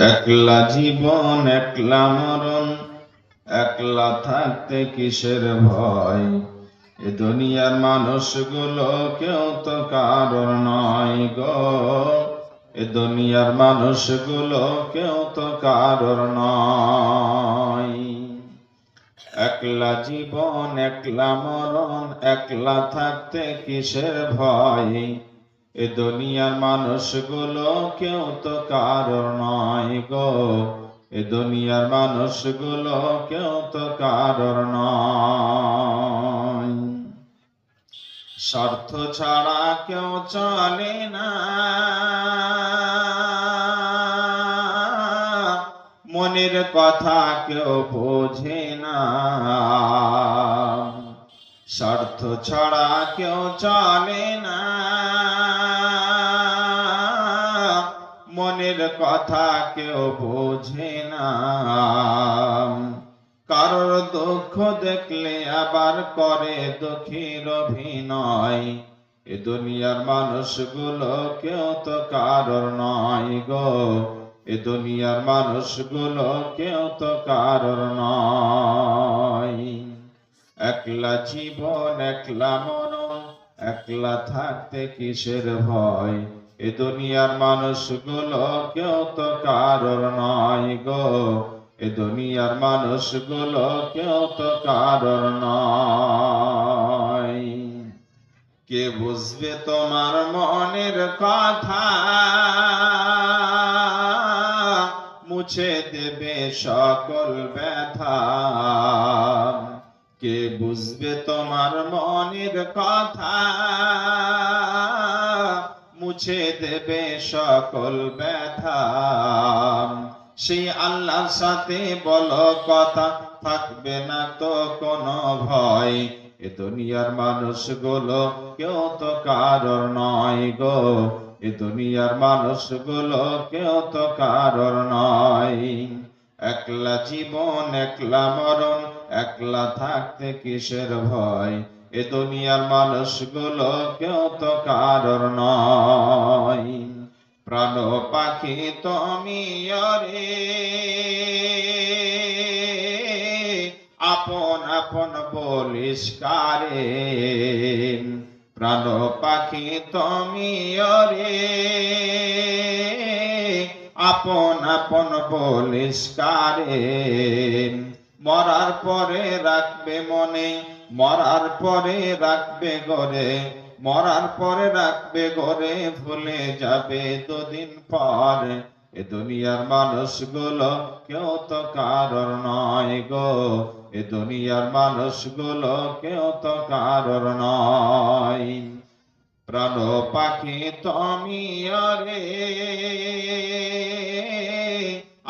একলা জীবন একলা মরণ, একলা থাকতে কিসের ভয়। এ দুনিয়ার মানুষগুলো কেউ তো কারোর নয় গো। এ দুনিয়ার মানুষগুলো কেউ তো কারোর নয়। একলা জীবন একলা মরণ, একলা থাকতে কিসের ভয়। এ দুনিয়ার মানুষগুলো কেউ তো কারোর নয় গো। এ দুনিয়ার মানুষগুলো কেউ তো কারোর নয়। স্বার্থ ছাড়া কেউ চলে না, মনের কথা কেউ বোঝে না। স্বার্থ ছাড়া কেউ চলে না, মনের কথা কেউ বোঝে না। কারোর দুঃখ দেখলে আবার করে দুঃখীর অভিনয়। এ দুনিয়ার মানুষগুলো কেউ তো কারোর নয় গো। এ দুনিয়ার মানুষগুলো কেউ তো কারোর নয়। একলা জীবন একলা মরণ, একলা থাকতে কিসের ভয়। এ দুনিয়ার মানুষগুলো কেউ তো কারোর নয় গো। এ দুনিয়ার মানুষগুলো কেউ তো কারোর নয়। কে বুঝবে তোমার মনের কথা, মুছে দেবে সকল ব্যথা। কে বুঝবে তোমার মনের কথা, মুছে দেবে সকল ব্যথা। সেই আল্লাহর সাথে বলো কথা, থাকবে না তো কোনো ভয়। এ দুনিয়ার মানুষগুলো কেউ তো কারোর নয় গো। এ দুনিয়ার মানুষগুলো কেউ তো কারোর নয়। একলা জীবন একলা মরণ, একলা থাকতে কিসের ভয়। এ দুনিয়ার মানুষগুলো কেউ তো কারোর নয়। প্রাণ পাখি তুমি রে, আপন আপন বলিস কারে। প্রাণ পাখি তুমি রে, আপন আপন বলিস কারে। মরার পরে রাখবে মনে, মরার পরে রাখবে গরে, মরার পরে রাখবে গরে, ভুলে যাবে দুদিন পর। এ দুনিয়ার মানুষগুলো কেউ তো কারোর নয় গো। এ দুনিয়ার মানুষগুলো কেউ তো কারোর নয়। প্রাণ পাখি তুমি রে,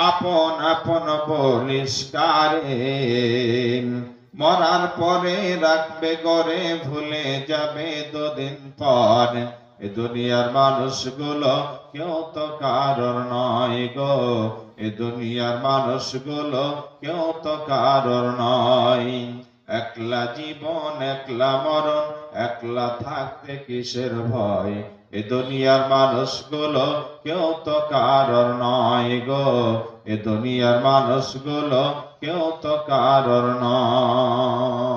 আপন আপন বলিস কারে। মরার পরে রাখবে গরে, ভুলে যাবে দুদিন পর। এ দুনিয়ার মানুষগুলো কেউ তো কারোর নয় গো। এ দুনিয়ার মানুষগুলো কেউ তো কারোর নয়। একলা জীবন একলা মরণ, একলা থাকতে কিসের ভয়। এ দুনিয়ার মানুষগুলো কেউ তো কারোর নয় গো। এ দুনিয়ার মানুষগুলো কেউ তো কারোর নয়।